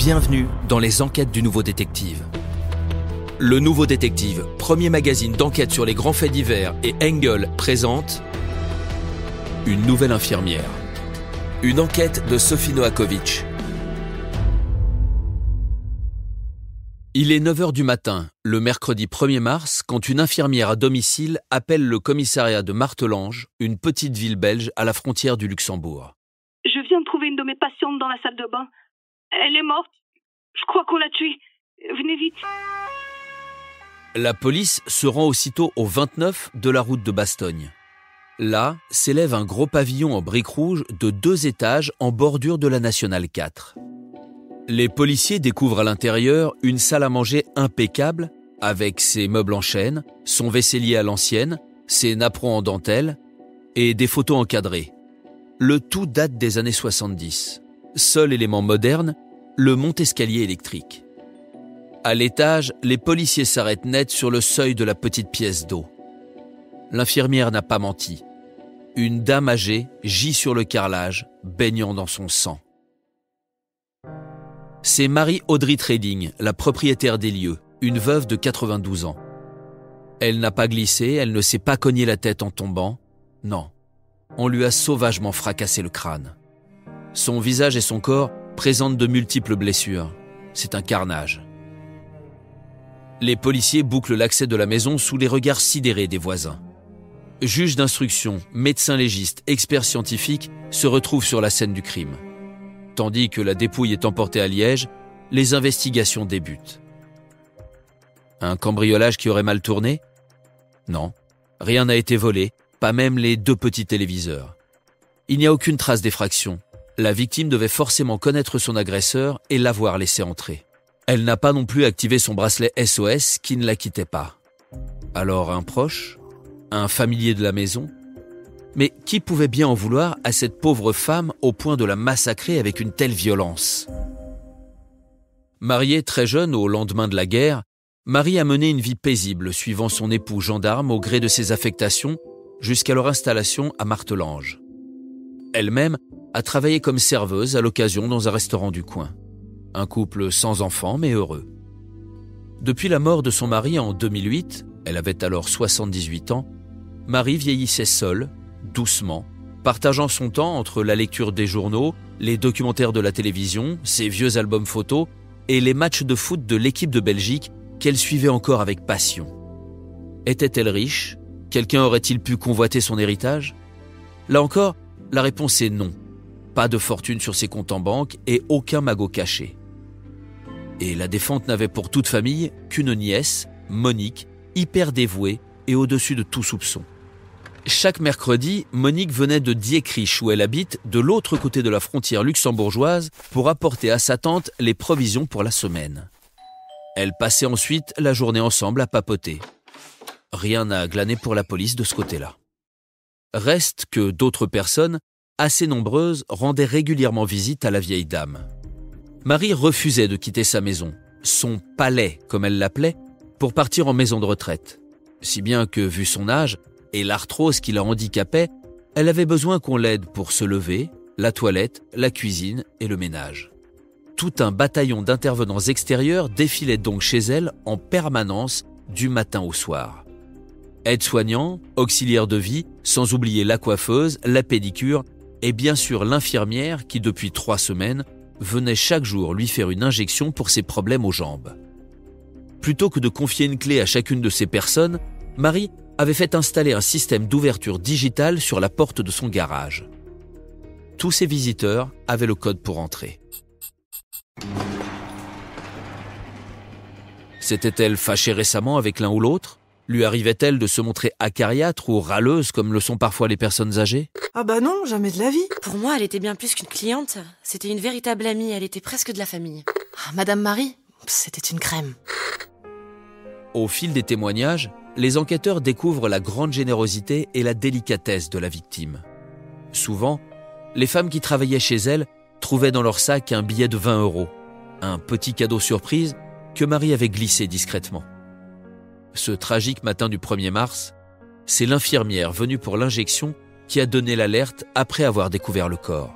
Bienvenue dans les enquêtes du Nouveau Détective. Le Nouveau Détective, premier magazine d'enquête sur les grands faits divers, et Engel présente Une nouvelle infirmière. Une enquête de Sophie Novakovic. Il est 9h du matin, le mercredi 1er mars, quand une infirmière à domicile appelle le commissariat de Martelange, une petite ville belge à la frontière du Luxembourg. Je viens de trouver une de mes patientes dans la salle de bain. Elle est morte. Je crois qu'on l'a tuée. Venez vite. La police se rend aussitôt au 29 de la route de Bastogne. Là s'élève un gros pavillon en briques rouges de 2 étages en bordure de la Nationale 4. Les policiers découvrent à l'intérieur une salle à manger impeccable avec ses meubles en chêne, son vaisselier à l'ancienne, ses napperons en dentelle et des photos encadrées. Le tout date des années 70. Seul élément moderne, le monte-escalier électrique. À l'étage, les policiers s'arrêtent net sur le seuil de la petite pièce d'eau. L'infirmière n'a pas menti. Une dame âgée gît sur le carrelage, baignant dans son sang. C'est Marie-Audrey Trading, la propriétaire des lieux, une veuve de 92 ans. Elle n'a pas glissé, elle ne s'est pas cogné la tête en tombant. Non, on lui a sauvagement fracassé le crâne. Son visage et son corps présentent de multiples blessures. C'est un carnage. Les policiers bouclent l'accès de la maison sous les regards sidérés des voisins. Juges d'instruction, médecins légistes, experts scientifiques se retrouvent sur la scène du crime. Tandis que la dépouille est emportée à Liège, les investigations débutent. Un cambriolage qui aurait mal tourné ? Non, rien n'a été volé, pas même les 2 petits téléviseurs. Il n'y a aucune trace d'effraction. La victime devait forcément connaître son agresseur et l'avoir laissé entrer. Elle n'a pas non plus activé son bracelet SOS qui ne la quittait pas. Alors un proche ? Un familier de la maison ? Mais qui pouvait bien en vouloir à cette pauvre femme au point de la massacrer avec une telle violence ? Mariée très jeune au lendemain de la guerre, Marie a mené une vie paisible suivant son époux gendarme au gré de ses affectations jusqu'à leur installation à Martelange. Elle-même a travaillé comme serveuse à l'occasion dans un restaurant du coin. Un couple sans enfants mais heureux. Depuis la mort de son mari en 2008, elle avait alors 78 ans, Marie vieillissait seule, doucement, partageant son temps entre la lecture des journaux, les documentaires de la télévision, ses vieux albums photos et les matchs de foot de l'équipe de Belgique qu'elle suivait encore avec passion. Était-elle riche ? Quelqu'un aurait-il pu convoiter son héritage ? Là encore, la réponse est non. Pas de fortune sur ses comptes en banque et aucun magot caché. Et la défunte n'avait pour toute famille qu'une nièce, Monique, hyper dévouée et au-dessus de tout soupçon. Chaque mercredi, Monique venait de Diekrich, où elle habite, de l'autre côté de la frontière luxembourgeoise, pour apporter à sa tante les provisions pour la semaine. Elles passaient ensuite la journée ensemble à papoter. Rien n'a glané pour la police de ce côté-là. Reste que d'autres personnes, assez nombreuses, rendaient régulièrement visite à la vieille dame. Marie refusait de quitter sa maison, son palais comme elle l'appelait, pour partir en maison de retraite. Si bien que, vu son âge et l'arthrose qui la handicapait, elle avait besoin qu'on l'aide pour se lever, la toilette, la cuisine et le ménage. Tout un bataillon d'intervenants extérieurs défilait donc chez elle en permanence du matin au soir. Aides-soignants, auxiliaires de vie, sans oublier la coiffeuse, la pédicure et bien sûr l'infirmière qui depuis 3 semaines venait chaque jour lui faire une injection pour ses problèmes aux jambes. Plutôt que de confier une clé à chacune de ces personnes, Marie avait fait installer un système d'ouverture digitale sur la porte de son garage. Tous ses visiteurs avaient le code pour entrer. S'était-elle fâchée récemment avec l'un ou l'autre ? Lui arrivait-elle de se montrer acariâtre ou râleuse comme le sont parfois les personnes âgées ? Ah bah non, jamais de la vie. Pour moi, elle était bien plus qu'une cliente. C'était une véritable amie, elle était presque de la famille. Madame Marie, c'était une crème. Au fil des témoignages, les enquêteurs découvrent la grande générosité et la délicatesse de la victime. Souvent, les femmes qui travaillaient chez elle trouvaient dans leur sac un billet de 20 €, un petit cadeau surprise que Marie avait glissé discrètement. Ce tragique matin du 1er mars, c'est l'infirmière venue pour l'injection qui a donné l'alerte après avoir découvert le corps.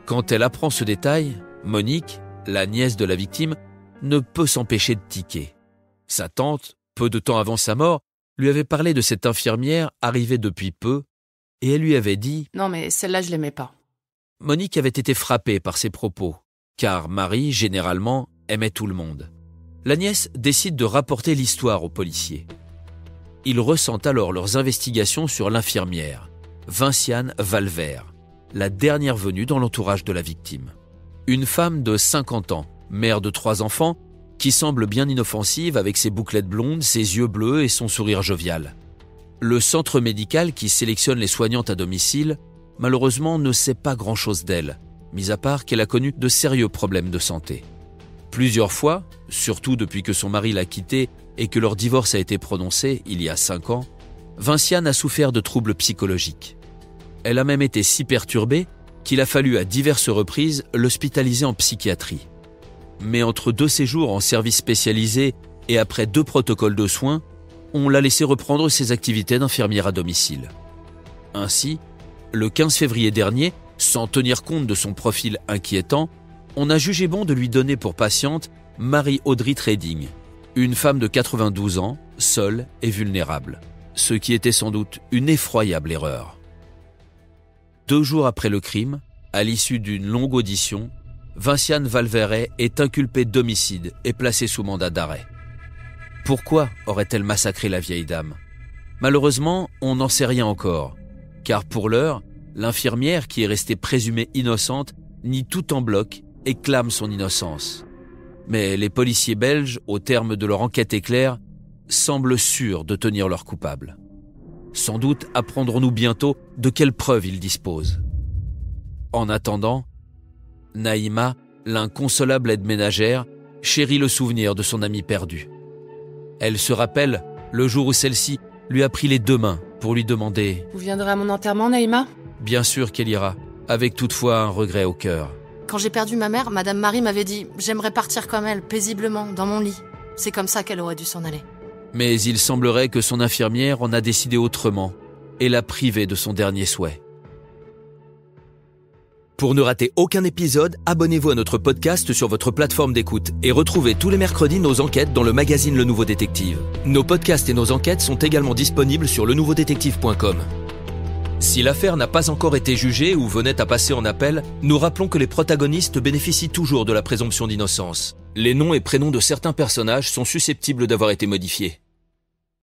Quand elle apprend ce détail, Monique, la nièce de la victime, ne peut s'empêcher de tiquer. Sa tante, peu de temps avant sa mort, lui avait parlé de cette infirmière arrivée depuis peu, et elle lui avait dit « Non mais celle-là je l'aimais pas ». Monique avait été frappée par ses propos, car Marie, généralement, aimait tout le monde. La nièce décide de rapporter l'histoire aux policiers. Ils ressentent alors leurs investigations sur l'infirmière, Vinciane Valvert, la dernière venue dans l'entourage de la victime. Une femme de 50 ans, mère de 3 enfants, qui semble bien inoffensive avec ses bouclettes blondes, ses yeux bleus et son sourire jovial. Le centre médical qui sélectionne les soignantes à domicile, malheureusement, ne sait pas grand-chose d'elle, mis à part qu'elle a connu de sérieux problèmes de santé. Plusieurs fois, surtout depuis que son mari l'a quittée et que leur divorce a été prononcé il y a 5 ans, Vinciane a souffert de troubles psychologiques. Elle a même été si perturbée qu'il a fallu à diverses reprises l'hospitaliser en psychiatrie. Mais entre 2 séjours en service spécialisé et après 2 protocoles de soins, on l'a laissé reprendre ses activités d'infirmière à domicile. Ainsi, le 15 février dernier, sans tenir compte de son profil inquiétant, on a jugé bon de lui donner pour patiente Marie-Audrey Trading, une femme de 92 ans, seule et vulnérable, ce qui était sans doute une effroyable erreur. 2 jours après le crime, à l'issue d'une longue audition, Vinciane Valvert est inculpée d'homicide et placée sous mandat d'arrêt. Pourquoi aurait-elle massacré la vieille dame ? Malheureusement, on n'en sait rien encore, car pour l'heure, l'infirmière qui est restée présumée innocente nie tout en bloc et clame son innocence. Mais les policiers belges, au terme de leur enquête éclair, semblent sûrs de tenir leur coupable. Sans doute apprendrons-nous bientôt de quelles preuves ils disposent. En attendant, Naïma, l'inconsolable aide ménagère, chérit le souvenir de son amie perdue. Elle se rappelle le jour où celle-ci lui a pris les 2 mains pour lui demander « Vous viendrez à mon enterrement, Naïma ?» Bien sûr qu'elle ira, avec toutefois un regret au cœur. Quand j'ai perdu ma mère, Madame Marie m'avait dit « J'aimerais partir comme elle, paisiblement, dans mon lit. » C'est comme ça qu'elle aurait dû s'en aller. Mais il semblerait que son infirmière en a décidé autrement et l'a privée de son dernier souhait. Pour ne rater aucun épisode, abonnez-vous à notre podcast sur votre plateforme d'écoute et retrouvez tous les mercredis nos enquêtes dans le magazine Le Nouveau Détective. Nos podcasts et nos enquêtes sont également disponibles sur lenouveaudétective.com. Si l'affaire n'a pas encore été jugée ou venait à passer en appel, nous rappelons que les protagonistes bénéficient toujours de la présomption d'innocence. Les noms et prénoms de certains personnages sont susceptibles d'avoir été modifiés.